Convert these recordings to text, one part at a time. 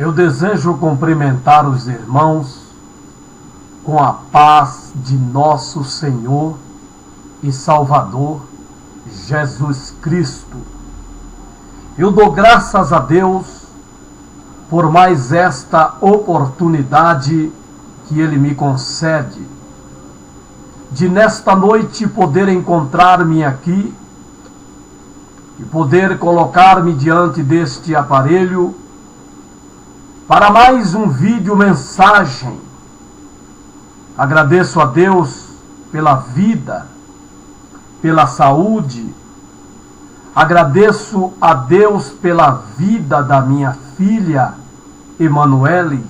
Eu desejo cumprimentar os irmãos com a paz de nosso Senhor e Salvador Jesus Cristo. Eu dou graças a Deus por mais esta oportunidade que Ele me concede, de nesta noite poder encontrar-me aqui e poder colocar-me diante deste aparelho para mais um vídeo mensagem. Agradeço a Deus pela vida, pela saúde. Agradeço a Deus pela vida da minha filha Emanuele.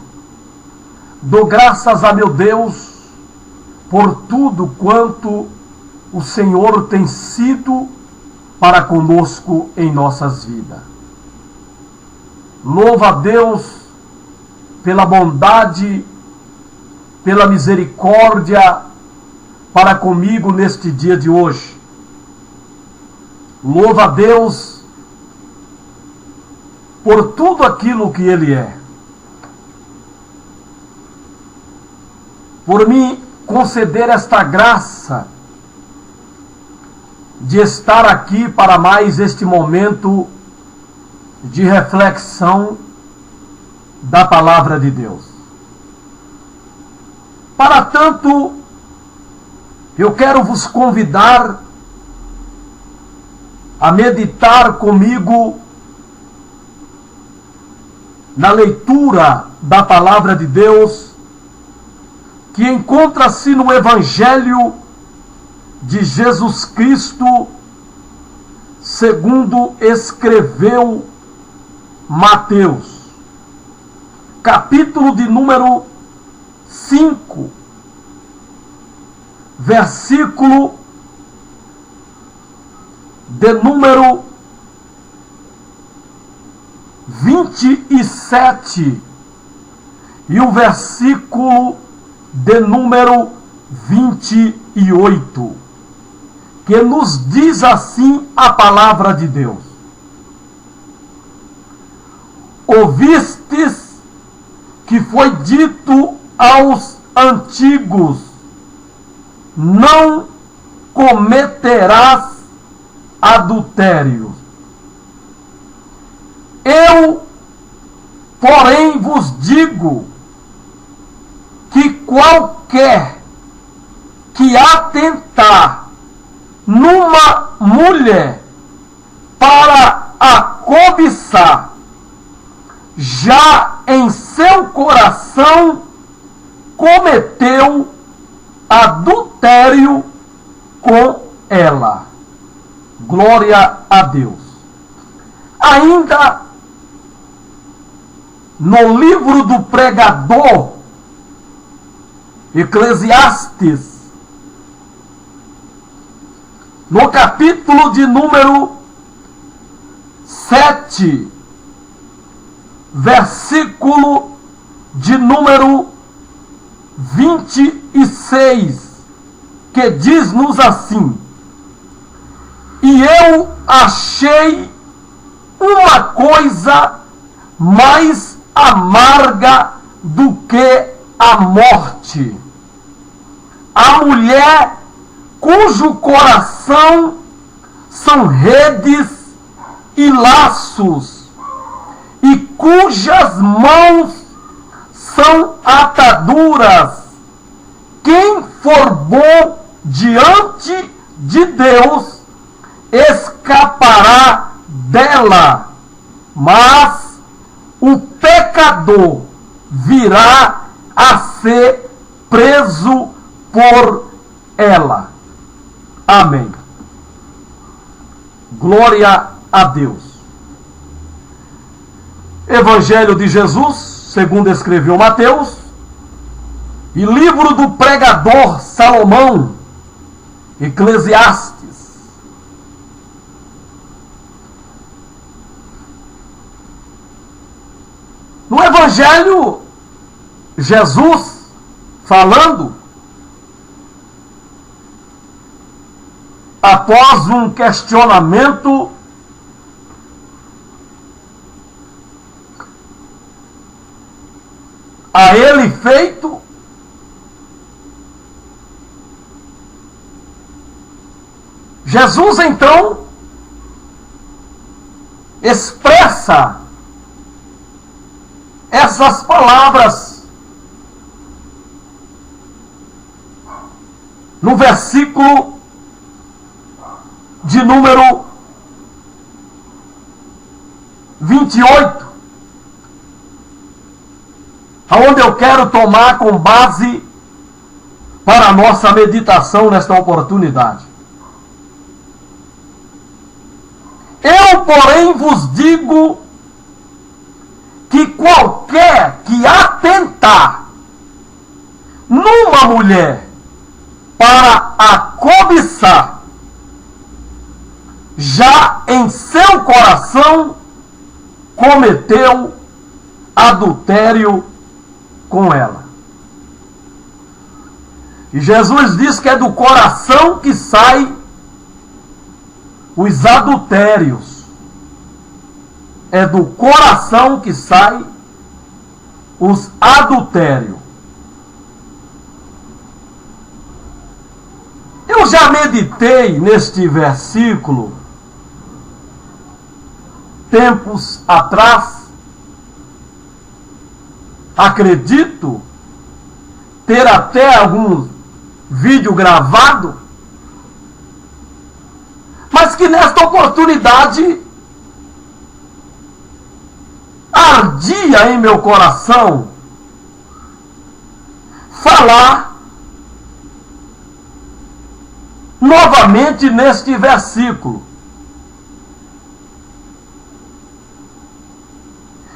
Dou graças a meu Deus por tudo quanto o Senhor tem sido para conosco em nossas vidas. Louvo a Deus pela bondade, pela misericórdia para comigo neste dia de hoje. Louvo a Deus por tudo aquilo que Ele é. Por me conceder esta graça de estar aqui para mais este momento de reflexão da Palavra de Deus. Para tanto, eu quero vos convidar a meditar comigo na leitura da Palavra de Deus, que encontra-se no Evangelho de Jesus Cristo, segundo escreveu Mateus, capítulo de número 5, versículo de número 27 e o versículo de número 28, que nos diz assim a palavra de Deus: ouvistes que foi dito aos antigos: não cometerás adultério. Eu, porém, vos digo que qualquer que atentar numa mulher para a cobiçar, já em seu coração cometeu adultério com ela. Glória a Deus. Ainda no livro do pregador Eclesiastes, no capítulo de número 7, versículo de número 26, que diz-nos assim: e eu achei uma coisa mais amarga do que a morte, a mulher cujo coração são redes e laços, e cujas mãos são ataduras. Quem for bom diante de Deus escapará dela, mas o pecador virá a ser preso por ela. Amém. Glória a Deus. Evangelho de Jesus, segundo escreveu Mateus, e livro do pregador Salomão, Eclesiastes. No Evangelho, Jesus falando, após um questionamento a ele feito, Jesus então expressa essas palavras no versículo de número 28, aonde eu quero tomar com base para a nossa meditação nesta oportunidade. Eu, porém, vos digo que qualquer que atentar numa mulher para a cobiçar, já em seu coração cometeu adultério com ela. E Jesus diz que é do coração que sai os adultérios. É do coração que sai os adultérios. Eu já meditei neste versículo tempos atrás. Acredito ter até algum vídeo gravado, mas que nesta oportunidade ardia em meu coração falar novamente neste versículo,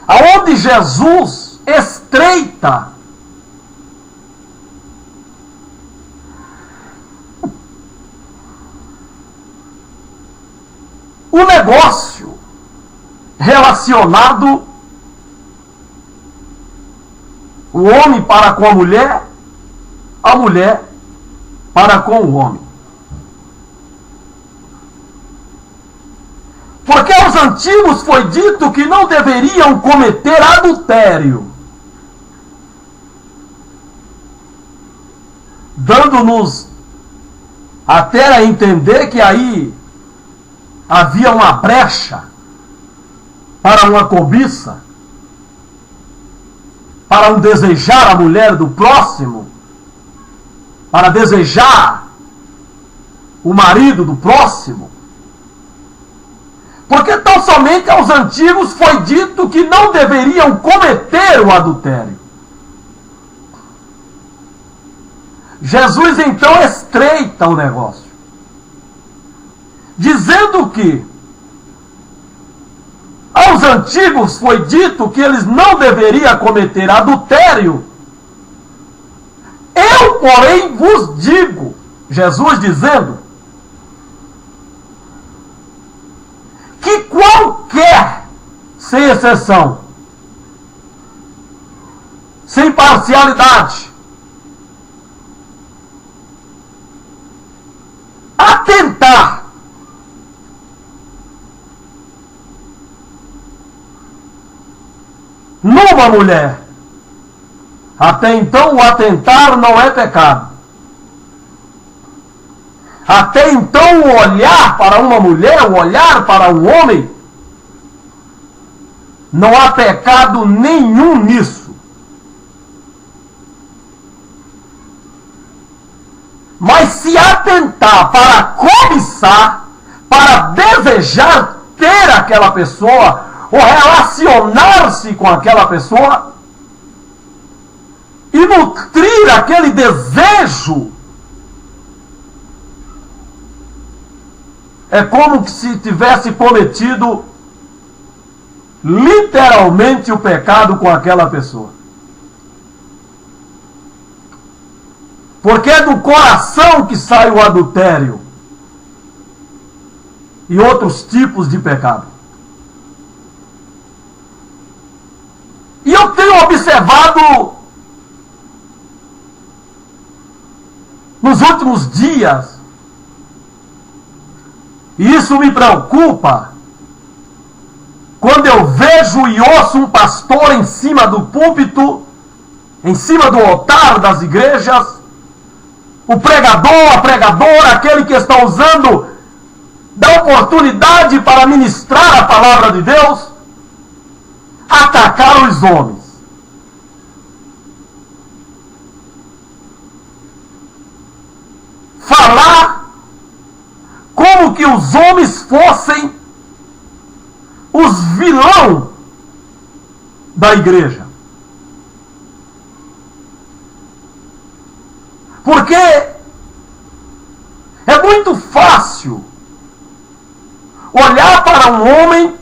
aonde Jesus estreita o negócio relacionado o homem para com a mulher para com o homem. Porque aos antigos foi dito que não deveriam cometer adultério, dando-nos até a entender que aí havia uma brecha para uma cobiça, para um desejar a mulher do próximo, para desejar o marido do próximo. Porque tão somente aos antigos foi dito que não deveriam cometer o adultério. Jesus então estreita o negócio, dizendo que aos antigos foi dito que eles não deveriam cometer adultério. Eu, porém, vos digo, Jesus dizendo, que qualquer, sem exceção, sem parcialidade, atentar numa mulher, até então o atentar não é pecado. Até então o olhar para uma mulher, o olhar para um homem, não há pecado nenhum nisso. Mas se atentar para cobiçar, para desejar ter aquela pessoa, ou relacionar-se com aquela pessoa, e nutrir aquele desejo, é como se tivesse cometido literalmente o pecado com aquela pessoa. Porque é do coração que sai o adultério e outros tipos de pecado. E eu tenho observado nos últimos dias, e isso me preocupa, quando eu vejo e ouço um pastor em cima do púlpito em cima do altar das igrejas, o pregador, a pregadora, aquele que está usando da oportunidade para ministrar a palavra de Deus, atacar os homens. Falar como que os homens fossem os vilão da igreja. Porque é muito fácil olhar para um homem,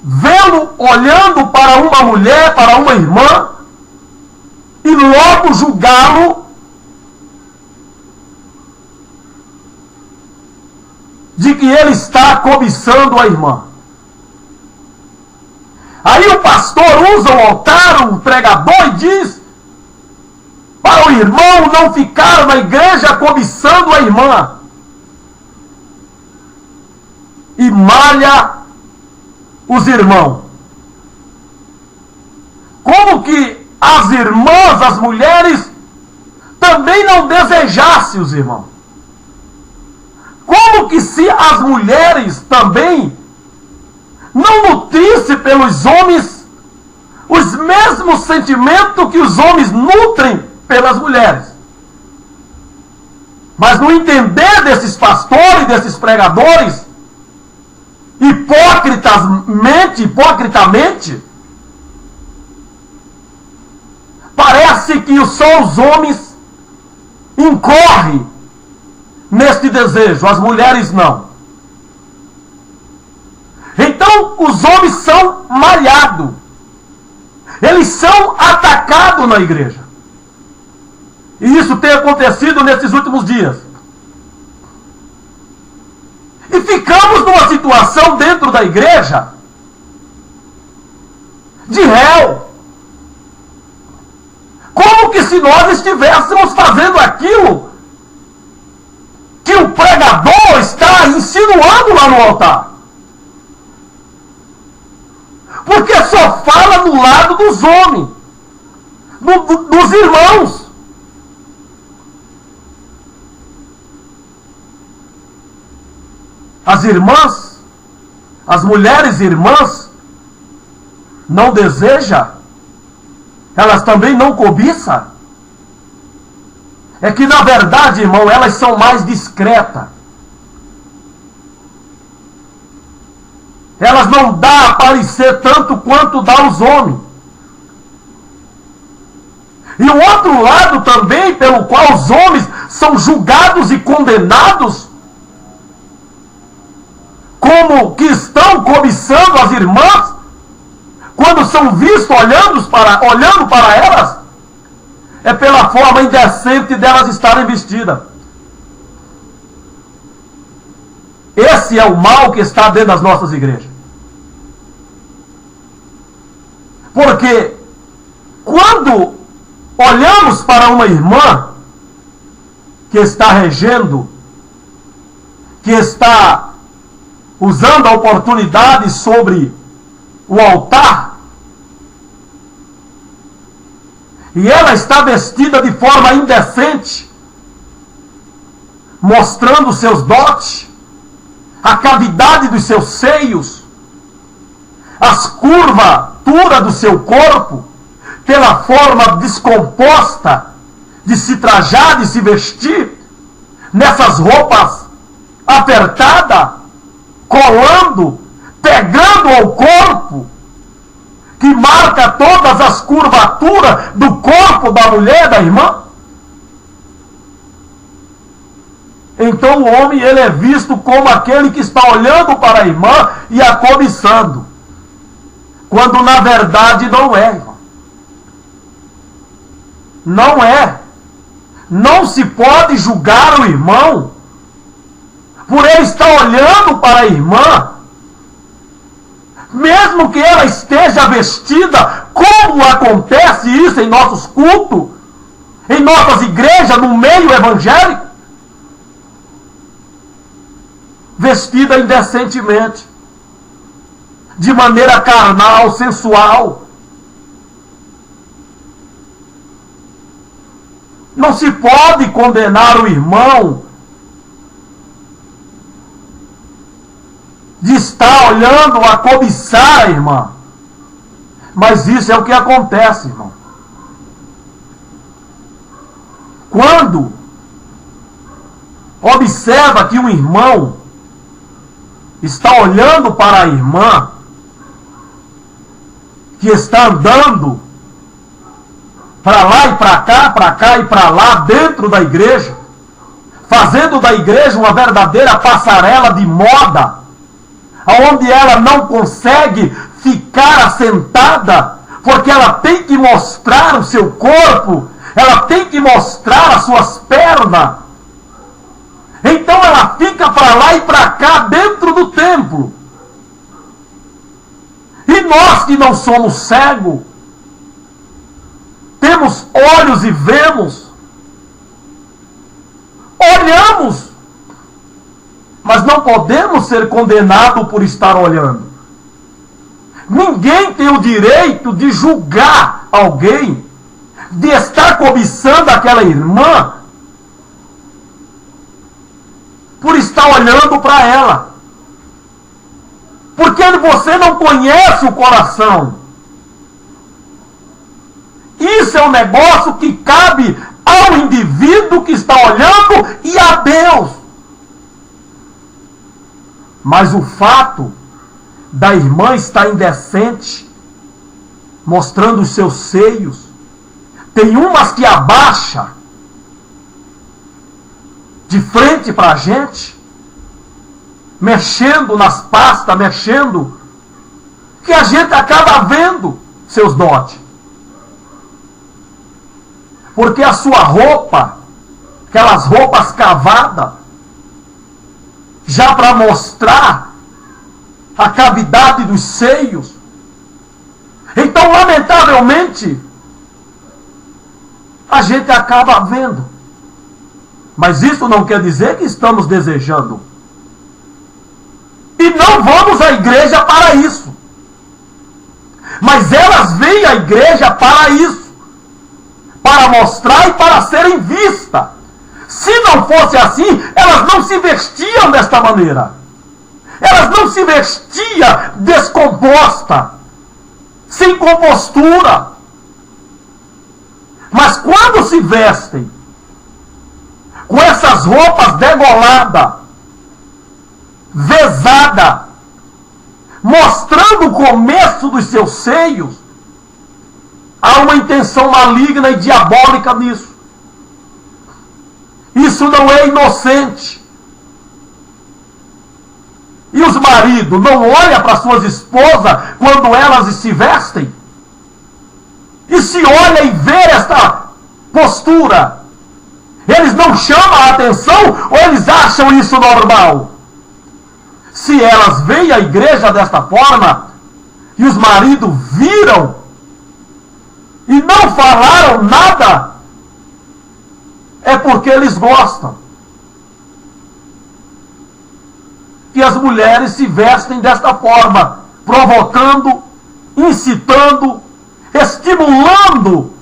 vê-lo olhando para uma mulher, para uma irmã, e logo julgá-lo de que ele está cobiçando a irmã. Aí o pastor usa o altar, o pregador, e diz para o irmão não ficar na igreja cobiçando a irmã. E malha os irmãos. Como que as irmãs, as mulheres, também não desejassem os irmãos. Como que se as mulheres também não nutrissem pelos homens os mesmos sentimentos que os homens nutrem pelas mulheres. Mas no entender desses pastores, desses pregadores, hipocritamente, parece que só os homens incorrem neste desejo, as mulheres não. Então os homens são malhados, eles são atacados na igreja. E isso tem acontecido nesses últimos dias. E ficamos numa situação dentro da igreja de réu. Como que se nós estivéssemos fazendo aquilo que o pregador está insinuando lá no altar. Porque só fala do lado dos homens, dos irmãos. As irmãs, as mulheres irmãs, não desejam, elas também não cobiçam. É que na verdade, irmão, elas são mais discretas. Elas não dão a aparecer tanto quanto dá os homens. E o outro lado também, pelo qual os homens são julgados e condenados, como que estão cobiçando as irmãs, quando são vistos olhando para elas, é pela forma indecente delas estarem vestidas. Esse é o mal que está dentro das nossas igrejas. Porque quando olhamos para uma irmã que está regendo, que está usando a oportunidade sobre o altar, e ela está vestida de forma indecente, mostrando seus dotes, a cavidade dos seus seios, as curvaturas do seu corpo, pela forma descomposta de se trajar, de se vestir, nessas roupas apertadas, colando, pegando ao corpo, que marca todas as curvaturas do corpo da mulher, da irmã. Então o homem, ele é visto como aquele que está olhando para a irmã e a cobiçando, quando na verdade não é, irmão. Não é. Não se pode julgar o irmão por ele estar olhando para a irmã, mesmo que ela esteja vestida, como acontece isso em nossos cultos, em nossas igrejas, no meio evangélico, vestida indecentemente, de maneira carnal, sensual. Não se pode condenar o irmão de estar olhando a cobiçar a irmã. Mas isso é o que acontece, irmão. Quando observa que um irmão está olhando para a irmã, que está andando para lá e para cá e para lá dentro da igreja, fazendo da igreja uma verdadeira passarela de moda, onde ela não consegue ficar assentada, porque ela tem que mostrar o seu corpo, ela tem que mostrar as suas pernas. Então ela fica para lá e para cá dentro do templo. E nós que não somos cegos, temos olhos e vemos, olhamos, mas não podemos ser condenados por estar olhando. Ninguém tem o direito de julgar alguém, de estar cobiçando aquela irmã, por estar olhando para ela. Porque você não conhece o coração. Isso é um negócio que cabe ao indivíduo que está olhando e a Deus. Mas o fato da irmã estar indecente, mostrando os seus seios, tem umas que abaixa de frente para a gente, mexendo nas pastas, mexendo, que a gente acaba vendo seus dotes. Porque a sua roupa, aquelas roupas cavadas, já para mostrar a cavidade dos seios. Então, lamentavelmente, a gente acaba vendo. Mas isso não quer dizer que estamos desejando. E não vamos à igreja para isso. Mas elas vêm à igreja para isso. Para mostrar e para serem vistas. Se não fosse assim, elas não se vestiam desta maneira. Elas não se vestiam descomposta, sem compostura. Mas quando se vestem com essas roupas degoladas, vezadas, mostrando o começo dos seus seios, há uma intenção maligna e diabólica nisso. Isso não é inocente. E os maridos não olham para suas esposas quando elas se vestem? E se olha e vê esta postura, eles não chamam a atenção ou eles acham isso normal? Se elas veem a igreja desta forma, e os maridos viram, e não falaram nada, é porque eles gostam que as mulheres se vestem desta forma, provocando, incitando, estimulando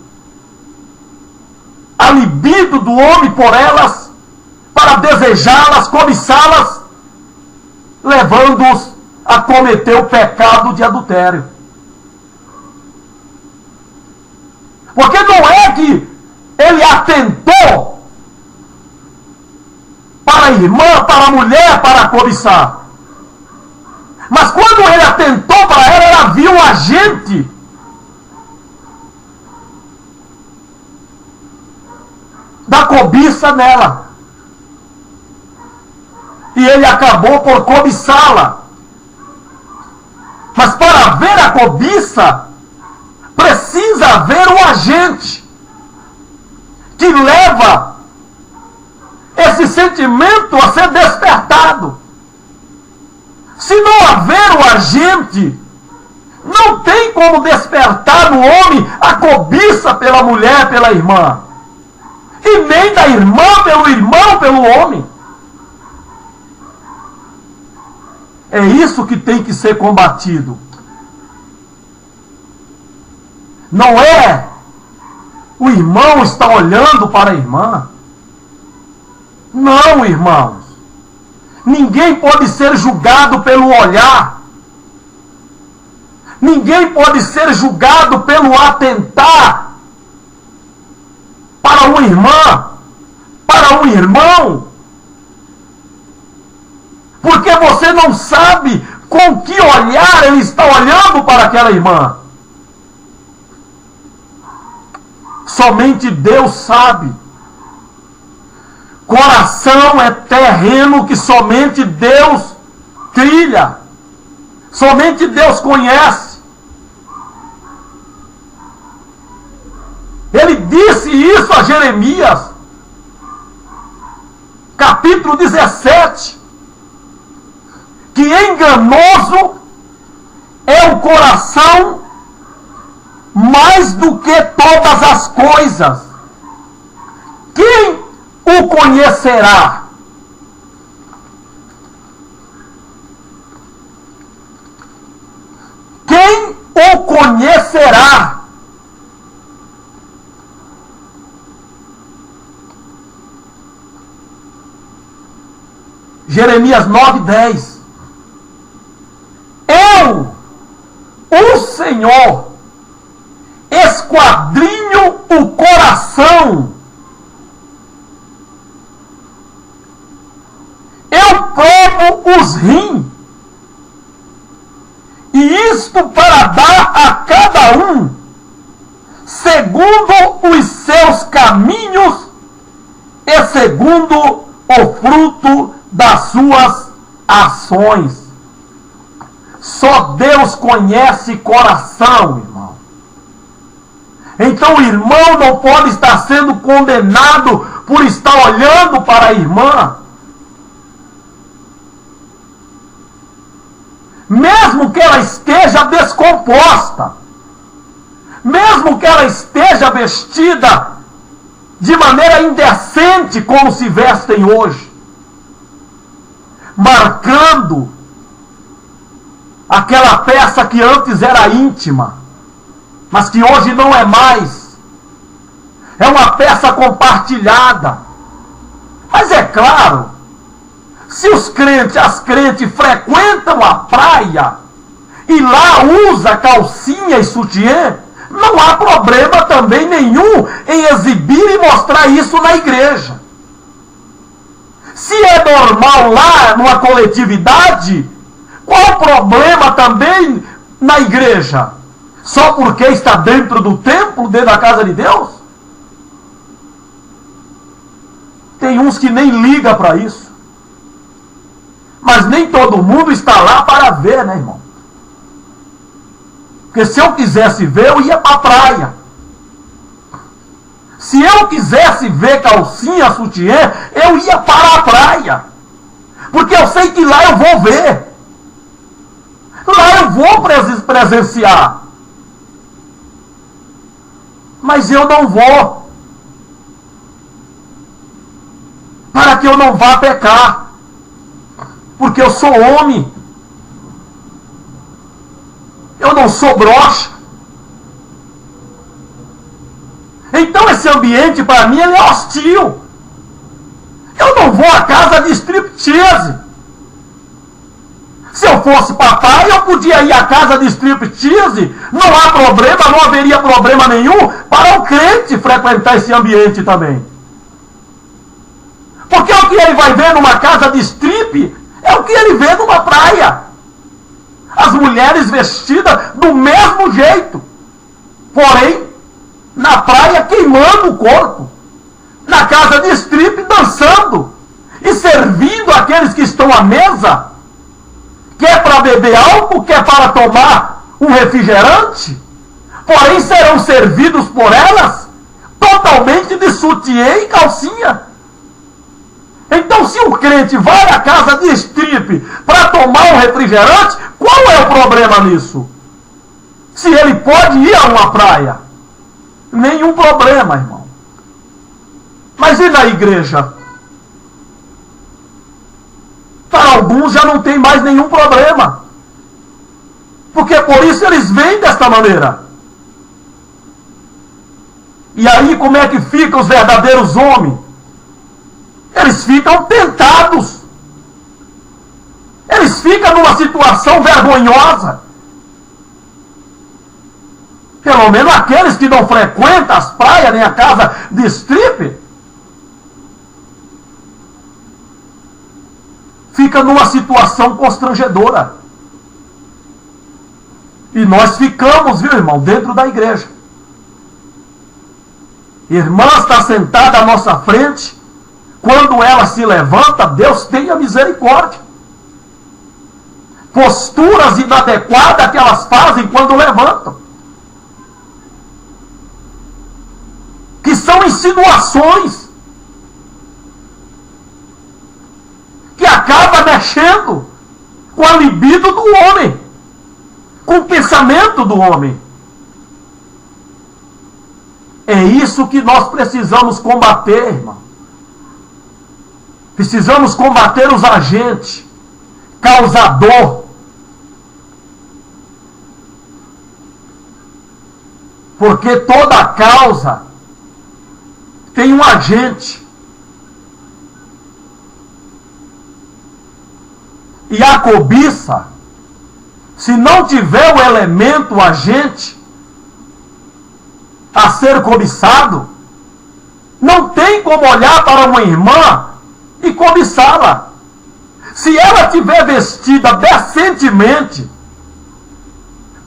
a libido do homem por elas, para desejá-las, cobiçá-las, levando-os a cometer o pecado de adultério. Porque não é que ele atentou para a irmã, para a mulher, para cobiçar. Mas quando ele atentou para ela, ela viu um agente da cobiça nela. E ele acabou por cobiçá-la. Mas para ver a cobiça, precisa haver um agente que leva esse sentimento a ser despertado. Se não haver o agente, não tem como despertar no homem a cobiça pela mulher, pela irmã. E nem da irmã pelo irmão, pelo homem. É isso que tem que ser combatido. Não é o irmão está olhando para a irmã. Não, irmãos. Ninguém pode ser julgado pelo olhar. Ninguém pode ser julgado pelo atentar para uma irmã, para um irmão. Porque você não sabe com que olhar ele está olhando para aquela irmã. Somente Deus sabe. Coração é terreno que somente Deus trilha. Somente Deus conhece. Ele disse isso a Jeremias, capítulo 17, que enganoso é o coração mais do que todas as coisas. Quem o conhecerá? Quem o conhecerá? Jeremias 9:10. Eu, o Senhor, esquadrinho o coração. Eu provo os rins. E isto para dar a cada um, segundo os seus caminhos e segundo o fruto das suas ações. Só Deus conhece coração, irmão. Então o irmão não pode estar sendo condenado por estar olhando para a irmã. Mesmo que ela esteja descomposta, mesmo que ela esteja vestida de maneira indecente como se vestem hoje, marcando aquela peça que antes era íntima, mas que hoje não é mais. É uma peça compartilhada. Mas é claro, se as crentes frequentam a praia e lá usa calcinha e sutiã, não há problema também nenhum em exibir e mostrar isso na igreja. Se é normal lá numa coletividade, qual o problema também na igreja? Só porque está dentro do templo, dentro da casa de Deus? Tem uns que nem ligam para isso. Mas nem todo mundo está lá para ver, né, irmão? Porque se eu quisesse ver, eu ia para a praia. Se eu quisesse ver calcinha, sutiã, eu ia para a praia. Porque eu sei que lá eu vou ver. Lá eu vou presenciar. Mas eu não vou. Para que eu não vá pecar. Porque eu sou homem. Eu não sou broxa. Então esse ambiente para mim ele é hostil. Eu não vou à casa de striptease. Se eu fosse papai, eu podia ir à casa de striptease. Não há problema, não haveria problema nenhum para o crente frequentar esse ambiente também. Porque o que ele vai ver numa casa de strip é o que ele vê numa praia. As mulheres vestidas do mesmo jeito. Porém, na praia queimando o corpo. Na casa de strip dançando. E servindo aqueles que estão à mesa. Quer para beber álcool, quer para tomar um refrigerante. Porém, serão servidos por elas totalmente de sutiã e calcinha. Então, se o crente vai à casa de strip para tomar um refrigerante, qual é o problema nisso? Se ele pode ir a uma praia, nenhum problema, irmão. Mas e na igreja? Para alguns já não tem mais nenhum problema. Porque por isso eles vêm desta maneira. E aí como é que ficam os verdadeiros homens? Eles ficam tentados. Eles ficam numa situação vergonhosa. Pelo menos aqueles que não frequentam as praias nem a casa de strip. Fica numa situação constrangedora. E nós ficamos, viu, irmão, dentro da igreja. Irmã está sentada à nossa frente. Quando ela se levanta, Deus tenha misericórdia. Posturas inadequadas que elas fazem quando levantam. Que são insinuações. Que acaba mexendo com a libido do homem. Com o pensamento do homem. É isso que nós precisamos combater, irmão. Precisamos combater os agentes, causador. Porque toda causa tem um agente. E a cobiça, se não tiver o elemento agente a ser cobiçado, não tem como olhar para uma irmã e cobiçá-la. Se ela estiver vestida decentemente,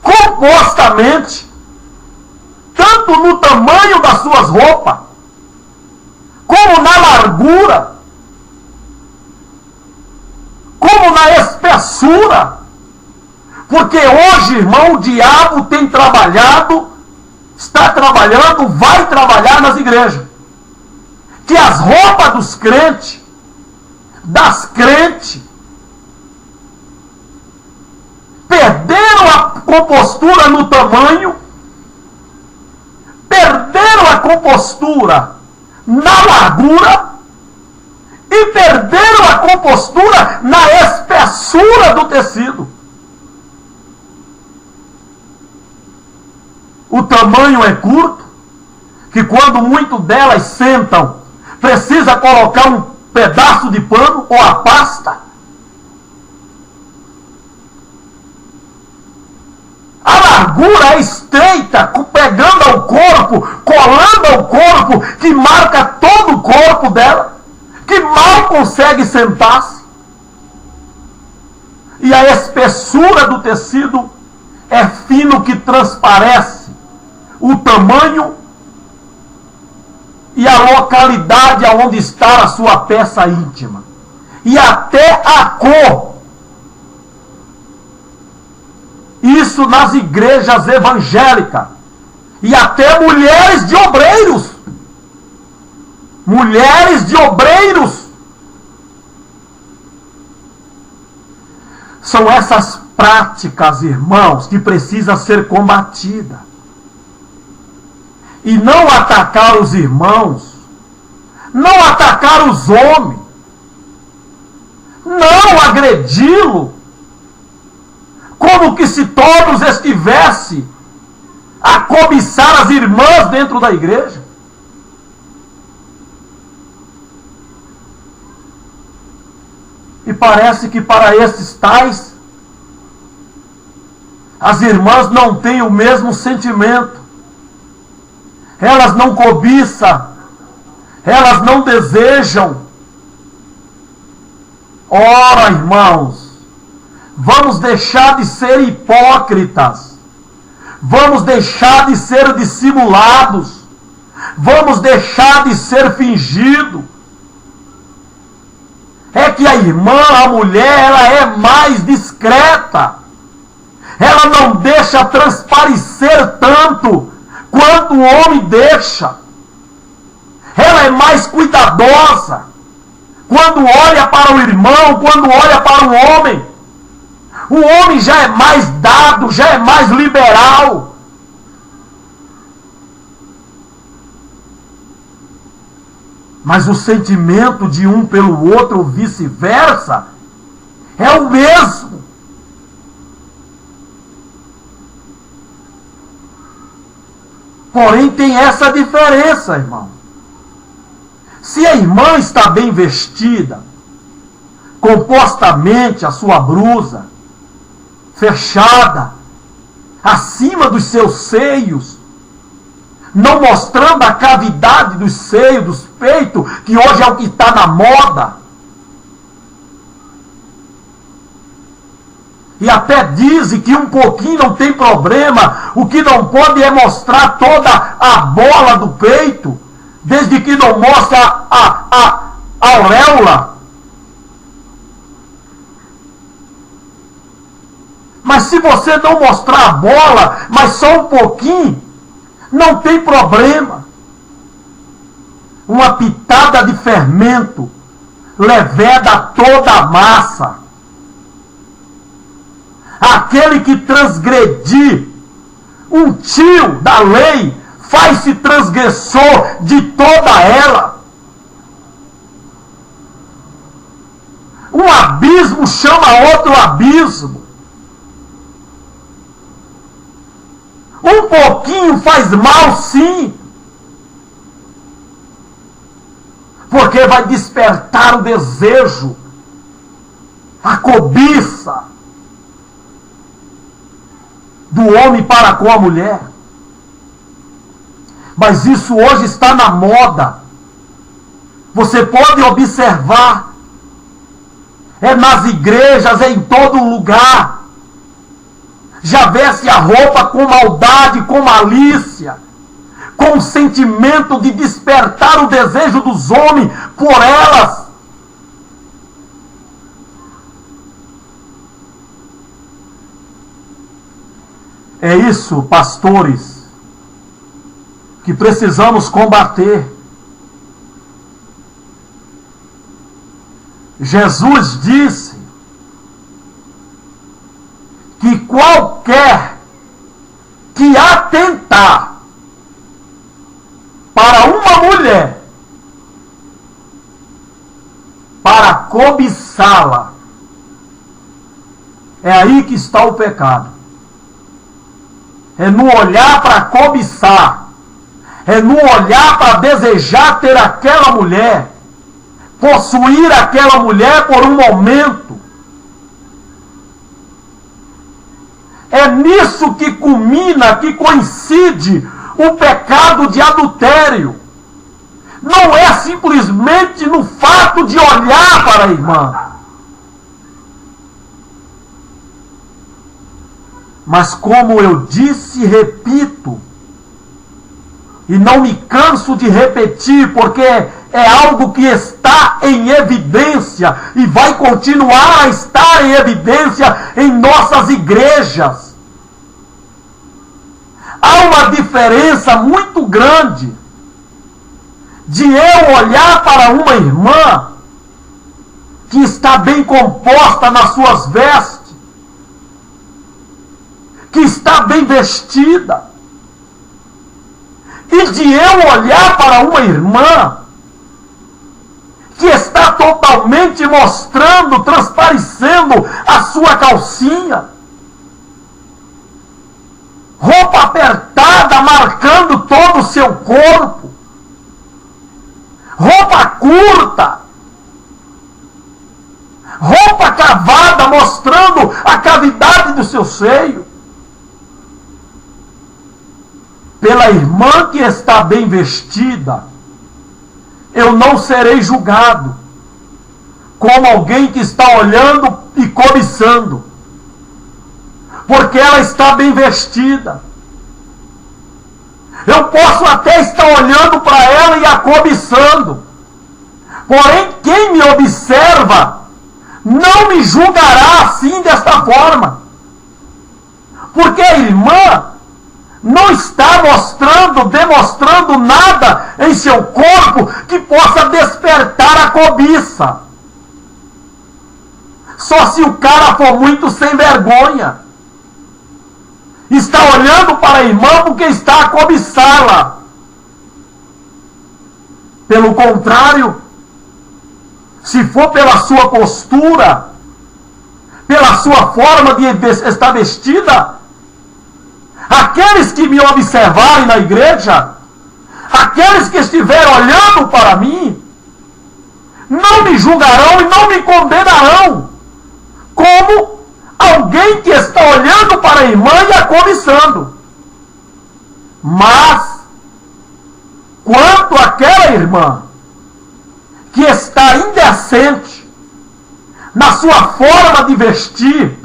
compostamente, tanto no tamanho das suas roupas, como na largura, como na espessura, porque hoje, irmão, o diabo tem trabalhado, está trabalhando, vai trabalhar nas igrejas. Que as roupas dos crentes, das crentes, perderam a compostura no tamanho, perderam a compostura na largura e perderam a compostura na espessura do tecido. O tamanho é curto, que quando muito delas sentam, precisa colocar um pedaço de pano ou a pasta. A largura é estreita, pegando ao corpo, colando ao corpo, que marca todo o corpo dela, que mal consegue sentar-se. E a espessura do tecido é fino, que transparece o tamanho e a localidade aonde está a sua peça íntima. E até a cor. Isso nas igrejas evangélicas. E até mulheres de obreiros. Mulheres de obreiros. São essas práticas, irmãos, que precisam ser combatidas. E não atacar os irmãos, não atacar os homens, não agredi-lo, como que se todos estivessem a cobiçar as irmãs dentro da igreja. E parece que para esses tais, as irmãs não têm o mesmo sentimento. Elas não cobiçam, elas não desejam. Ora, irmãos, vamos deixar de ser hipócritas, vamos deixar de ser dissimulados, vamos deixar de ser fingido. É que a irmã, a mulher, ela é mais discreta, ela não deixa transparecer tanto quanto o homem deixa. Ela é mais cuidadosa. Quando olha para o irmão, quando olha para o homem já é mais dado, já é mais liberal. Mas o sentimento de um pelo outro, ou vice-versa, é o mesmo. Porém, tem essa diferença, irmão. Se a irmã está bem vestida, compostamente a sua blusa, fechada, acima dos seus seios, não mostrando a cavidade dos seios, dos peitos, que hoje é o que está na moda. E até dizem que um pouquinho não tem problema, o que não pode é mostrar toda a bola do peito, desde que não mostra a auréola. Mas se você não mostrar a bola, mas só um pouquinho, não tem problema. Uma pitada de fermento leveda toda a massa. Aquele que transgredir um tio da lei faz-se transgressor de toda ela. Um abismo chama outro abismo. Um pouquinho faz mal, sim. Porque vai despertar o desejo, a cobiça do homem para com a mulher. Mas isso hoje está na moda. Você pode observar. É nas igrejas, é em todo lugar. Já veste a roupa com maldade, com malícia, com o sentimento de despertar o desejo dos homens por elas. É isso, pastores, que precisamos combater. Jesus disse que qualquer que atentar para uma mulher, para cobiçá-la, é aí que está o pecado. É no olhar para cobiçar, é no olhar para desejar ter aquela mulher, possuir aquela mulher por um momento. É nisso que culmina, que coincide o pecado de adultério. Não é simplesmente no fato de olhar para a irmã, mas como eu disse e repito, e não me canso de repetir, porque é algo que está em evidência e vai continuar a estar em evidência em nossas igrejas. Há uma diferença muito grande de eu olhar para uma irmã que está bem composta nas suas vestes, que está bem vestida, e de eu olhar para uma irmã que está totalmente mostrando, transparecendo a sua calcinha, roupa apertada, marcando todo o seu corpo, roupa curta, roupa cavada, mostrando a cavidade do seu seio. Pela irmã que está bem vestida, eu não serei julgado como alguém que está olhando e cobiçando, porque ela está bem vestida. Eu posso até estar olhando para ela e a cobiçando, porém quem me observa não me julgará assim, desta forma, porque a irmã não está demonstrando nada em seu corpo que possa despertar a cobiça. Só se o cara for muito sem vergonha. Está olhando para a irmã porque está a cobiçá-la. Pelo contrário, se for pela sua postura, pela sua forma de estar vestida, aqueles que me observarem na igreja, aqueles que estiverem olhando para mim, não me julgarão e não me condenarão, como alguém que está olhando para a irmã e a cobiçando. Mas, quanto àquela irmã que está indecente na sua forma de vestir,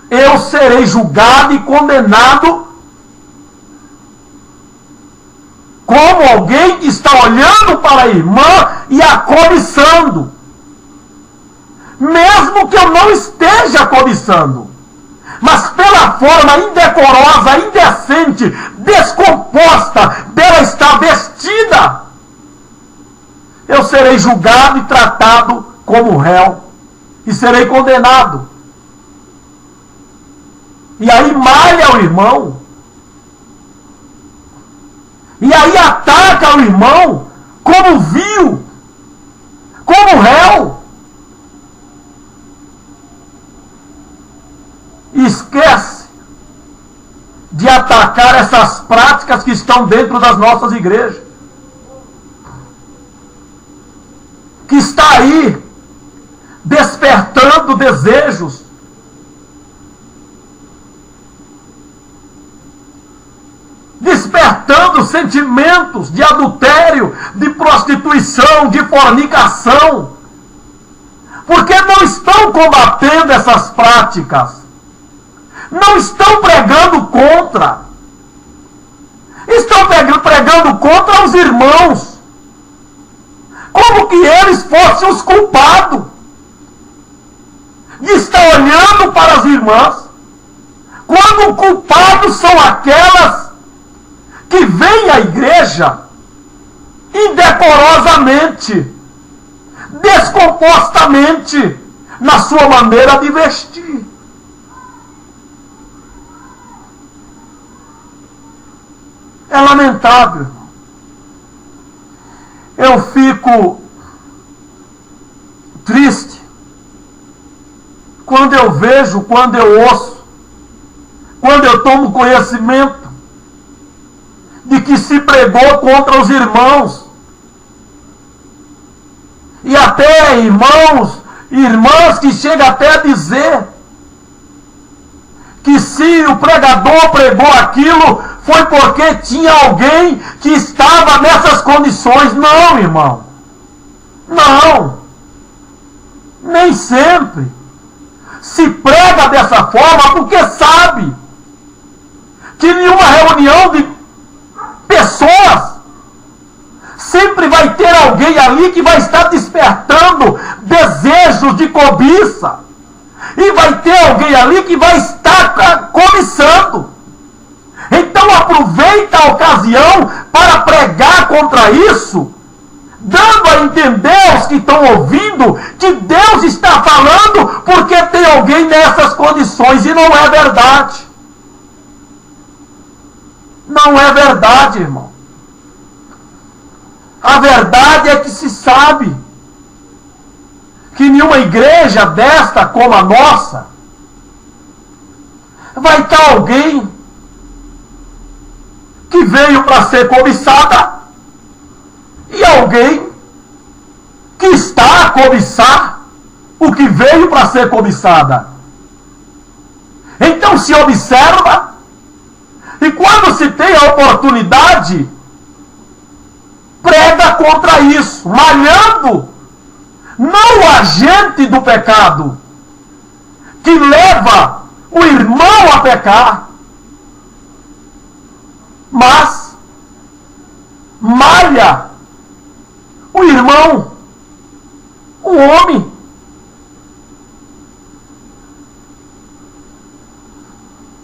eu serei julgado e condenado como alguém que está olhando para a irmã e a cobiçando, mesmo que eu não esteja cobiçando, mas pela forma indecorosa, indecente, descomposta dela estar vestida, eu serei julgado e tratado como réu e serei condenado. E aí malha o irmão, e aí ataca o irmão como vil, como réu. E esquece de atacar essas práticas que estão dentro das nossas igrejas, que está aí despertando desejos, despertando sentimentos de adultério, de prostituição, de fornicação, porque não estão combatendo essas práticas, não estão pregando contra, estão pregando contra os irmãos, como que eles fossem os culpados de estar olhando para as irmãs, quando culpados são aquelas que vêm à igreja indecorosamente, descompostamente, na sua maneira de vestir. É lamentável. Eu fico triste quando eu vejo, quando eu ouço, quando eu tomo conhecimento de que se pregou contra os irmãos, e até irmãos e irmãs que chegam até a dizer que se o pregador pregou aquilo foi porque tinha alguém que estava nessas condições. Não, irmão, não, nem sempre se prega dessa forma, porque sabe que em uma reunião de pessoas sempre vai ter alguém ali que vai estar despertando desejos de cobiça, e vai ter alguém ali que vai estar cobiçando. Então aproveita a ocasião para pregar contra isso, dando a entender aos que estão ouvindo que Deus está falando porque tem alguém nessas condições, e não é verdade. Não é verdade, irmão. A verdade é que se sabe que em uma igreja desta como a nossa, vai estar alguém que veio para ser cobiçada e alguém que está a cobiçar o que veio para ser cobiçada. Então se observa, e quando se tem a oportunidade, prega contra isso, malhando não o agente do pecado, que leva o irmão a pecar, mas malha o irmão, o homem.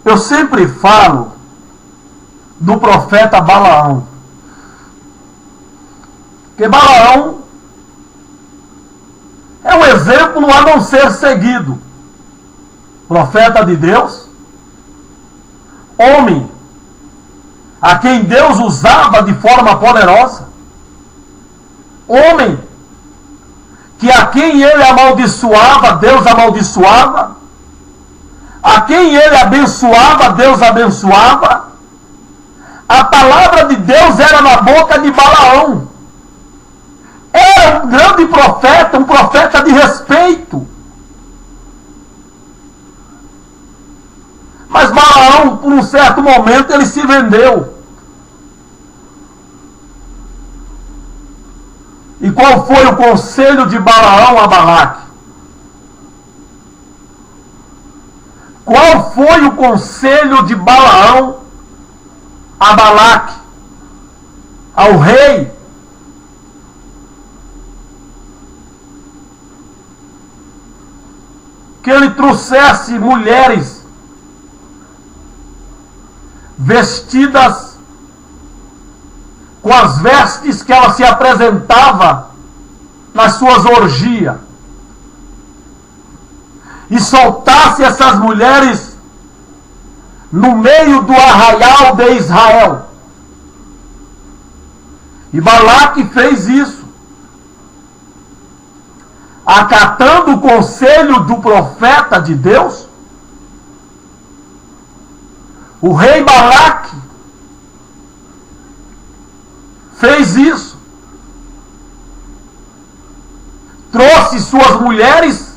Eu sempre falo do profeta Balaão, que Balaão é um exemplo a não ser seguido. Profeta de Deus, homem a quem Deus usava de forma poderosa, homem que a quem ele amaldiçoava, Deus amaldiçoava, a quem ele abençoava, Deus abençoava. A palavra de Deus era na boca de Balaão. Era um grande profeta, um profeta de respeito. Mas Balaão, por um certo momento, ele se vendeu. E qual foi o conselho de Balaão a Balaque? Qual foi o conselho de Balaão a Balaque, ao rei? Que ele trouxesse mulheres vestidas com as vestes que ela se apresentava nas suas orgias, e soltasse essas mulheres no meio do arraial de Israel. E Balaque fez isso, acatando o conselho do profeta de Deus. O rei Balaque fez isso. Trouxe suas mulheres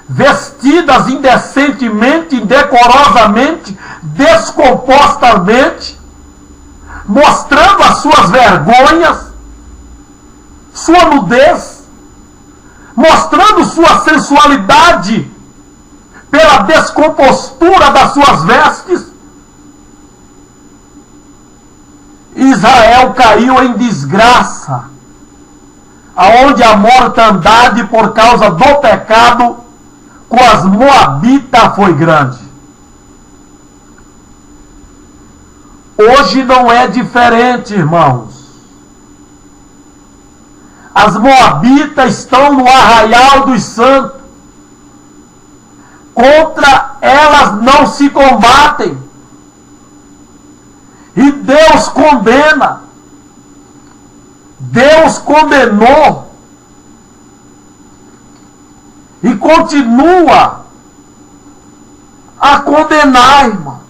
vestidas indecentemente, indecorosamente, descompostamente, mostrando as suas vergonhas, sua nudez, mostrando sua sensualidade pela descompostura das suas vestes. Israel caiu em desgraça, aonde a mortandade por causa do pecado com as moabitas foi grande. Hoje não é diferente, irmãos. As moabitas estão no arraial dos santos. Contra elas não se combatem. E Deus condena. Deus condenou. E continua a condenar, irmão.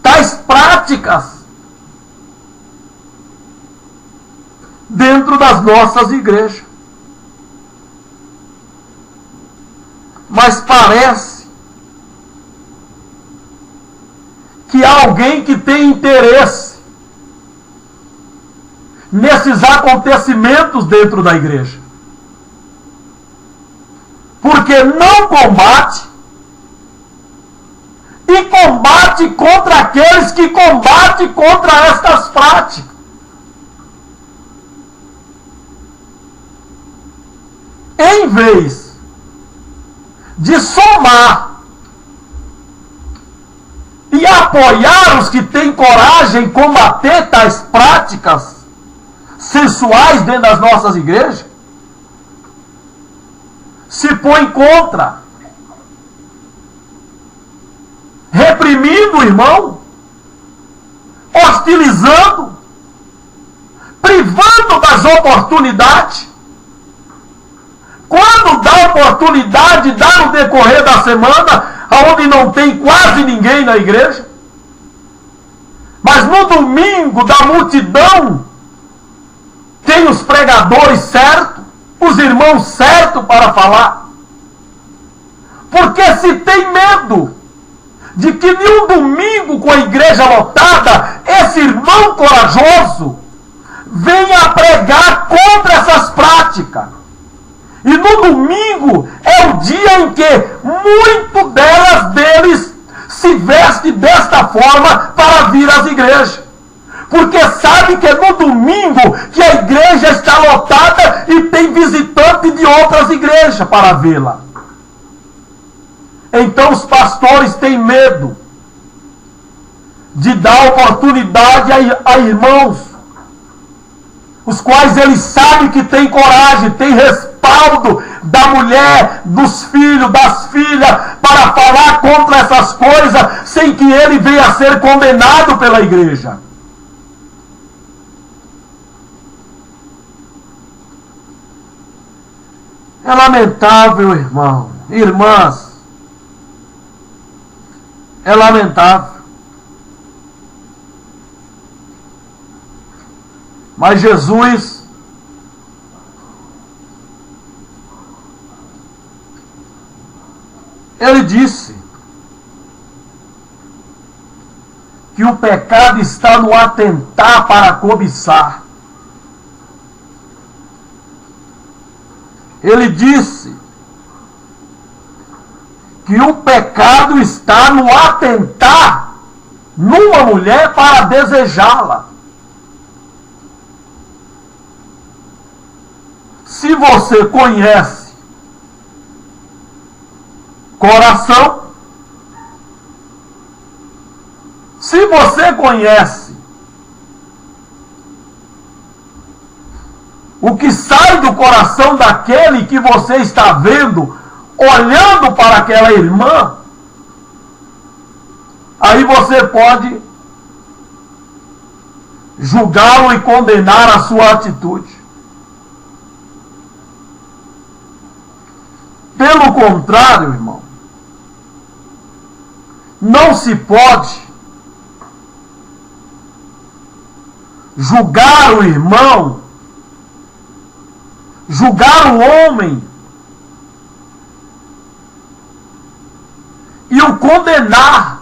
Tais práticas dentro das nossas igrejas. Mas parece que há alguém que tem interesse nesses acontecimentos dentro da igreja. Porque não combate, e combate contra aqueles que combatem contra estas práticas. Em vez de somar e apoiar os que têm coragem em combater tais práticas sensuais dentro das nossas igrejas, se põe contra, reprimindo o irmão, hostilizando, privando das oportunidades. Quando dá oportunidade, dá no decorrer da semana, onde não tem quase ninguém na igreja. Mas no domingo da multidão, tem os pregadores certos, os irmãos certos para falar. Porque se tem medo de que em um domingo com a igreja lotada, esse irmão corajoso venha pregar contra essas práticas. E no domingo é o dia em que muito deles se veste desta forma para vir às igrejas. Porque sabe que é no domingo que a igreja está lotada e tem visitante de outras igrejas para vê-la. Então os pastores têm medo de dar oportunidade a irmãos, os quais eles sabem que têm coragem, têm respaldo da mulher, dos filhos, das filhas, para falar contra essas coisas, sem que ele venha a ser condenado pela igreja. É lamentável, irmão, irmãs. É lamentável. Mas Jesus ele disse que o pecado está no atentar para cobiçar. Ele disse que o pecado está no atentar numa mulher para desejá-la. Se você conhece coração, se você conhece o que sai do coração daquele que você está vendo, olhando para aquela irmã, aí você pode julgá-lo e condenar a sua atitude. Pelo contrário, irmão, não se pode julgar o irmão, julgar o homem e o condenar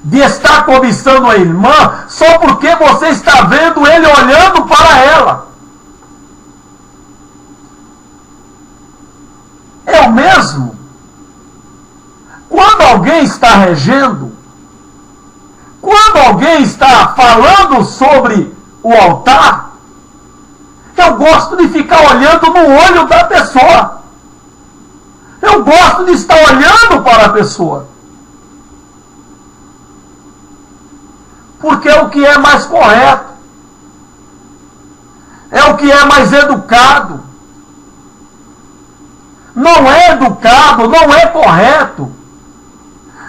de estar cobiçando a irmã só porque você está vendo ele olhando para ela. É o mesmo quando alguém está regendo, quando alguém está falando sobre o altar, eu gosto de ficar olhando no olho da pessoa. Eu gosto de estar olhando para a pessoa. Porque é o que é mais correto. É o que é mais educado. Não é educado, não é correto.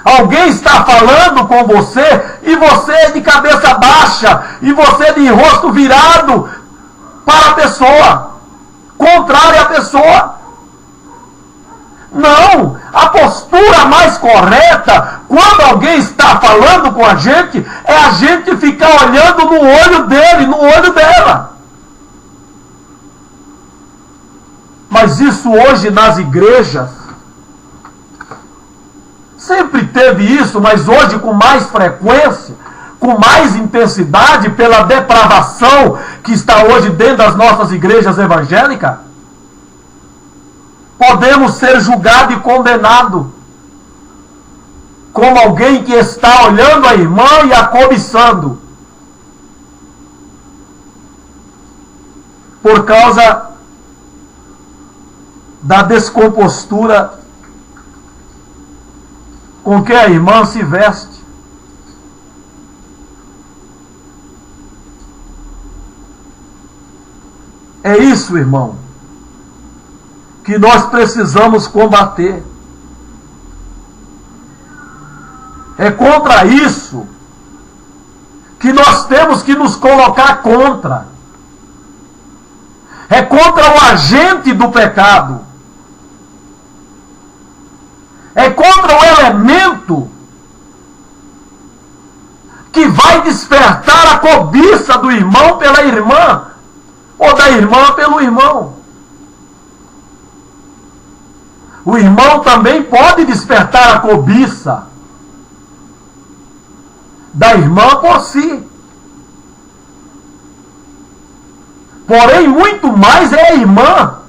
Alguém está falando com você e você de cabeça baixa e você de rosto virado para a pessoa, contrário à pessoa. Não, a postura mais correta, quando alguém está falando com a gente, é a gente ficar olhando no olho dele, no olho dela. Mas isso hoje nas igrejas, sempre teve isso, mas hoje com mais frequência, com mais intensidade, pela depravação que está hoje dentro das nossas igrejas evangélicas, podemos ser julgados e condenados como alguém que está olhando a irmã e a cobiçando, por causa da descompostura com que a irmã se veste. É isso, irmão, que nós precisamos combater. É contra isso que nós temos que nos colocar contra. É contra o agente do pecado. É contra o elemento que vai despertar a cobiça do irmão pela irmã, ou da irmã pelo irmão. O irmão também pode despertar a cobiça da irmã por si. Porém, muito mais é a irmã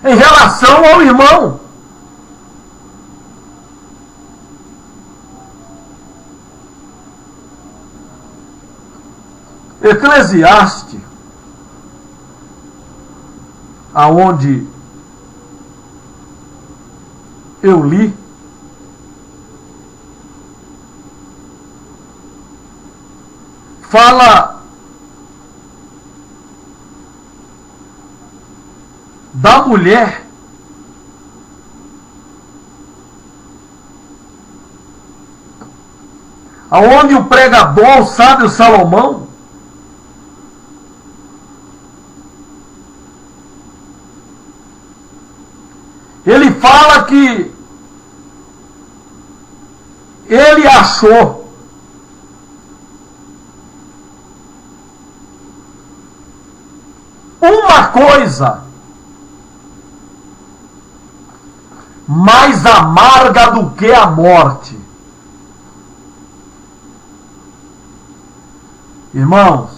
em relação ao irmão. Eclesiastes, aonde eu li, fala da mulher aonde o pregador, o sábio Salomão, Ele fala que ele achou uma coisa mais amarga do que a morte. Irmãos,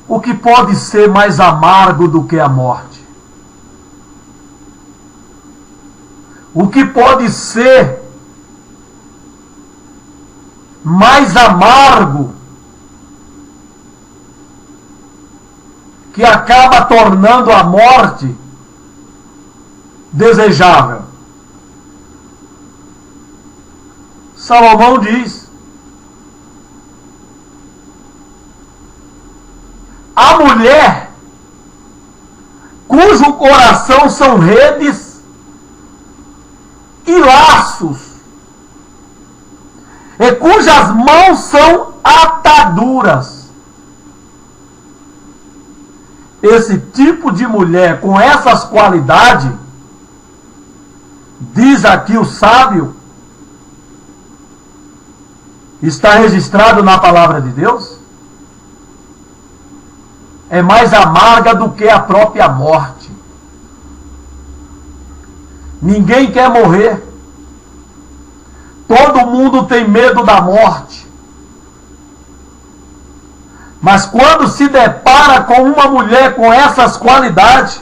o que pode ser mais amargo do que a morte? O que pode ser mais amargo que acaba tornando a morte desejável? Salomão diz: a mulher cujo coração são redes e laços, e cujas mãos são ataduras. Esse tipo de mulher com essas qualidades, diz aqui o sábio, está registrado na palavra de Deus, é mais amarga do que a própria morte. Ninguém quer morrer. Todo mundo tem medo da morte. Mas quando se depara com uma mulher com essas qualidades,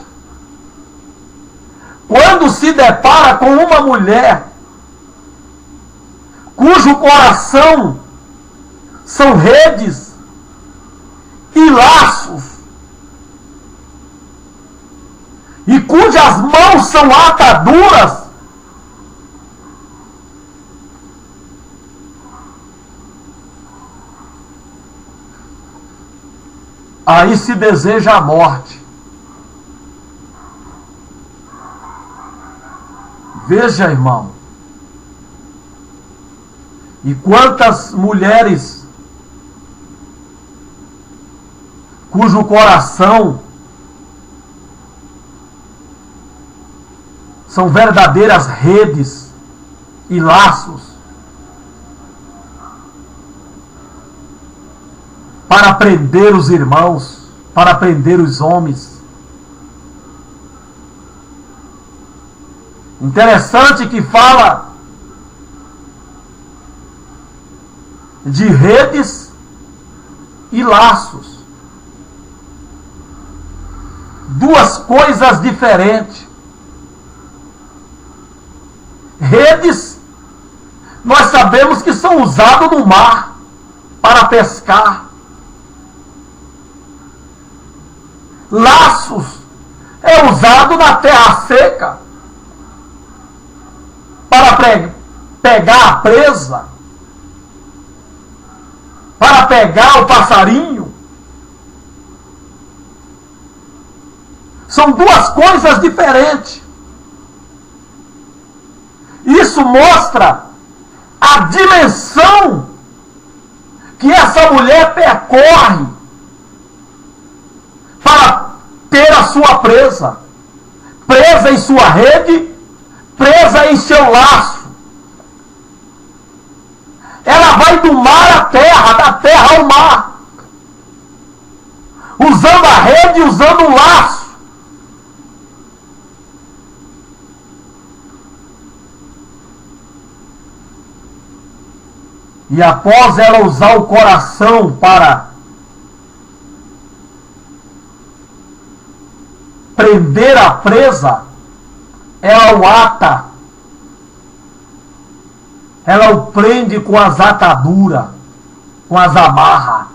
quando se depara com uma mulher cujo coração são redes e laços, e cujas mãos são ataduras, aí se deseja a morte. Veja, irmão, e quantas mulheres cujo coração são verdadeiras redes e laços para prender os irmãos, para prender os homens. Interessante que fala de redes e laços. Duas coisas diferentes. Redes, nós sabemos que são usados no mar para pescar. Laços é usado na terra seca para pegar a presa, para pegar o passarinho. São duas coisas diferentes. Isso mostra a dimensão que essa mulher percorre para ter a sua presa. Presa em sua rede, presa em seu laço. Ela vai do mar à terra, da terra ao mar, usando a rede, usando o laço. E após ela usar o coração para prender a presa, ela o ata. Ela o prende com as ataduras, com as amarras.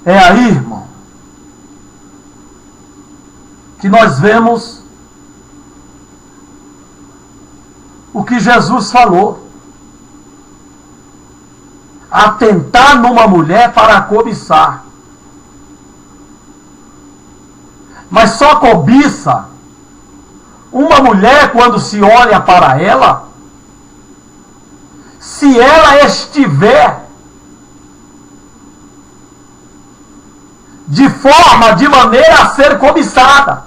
É aí, irmão, que nós vemos o que Jesus falou. Atentar numa mulher para cobiçar. Mas só cobiça uma mulher quando se olha para ela, se ela estiver forma de maneira a ser cobiçada.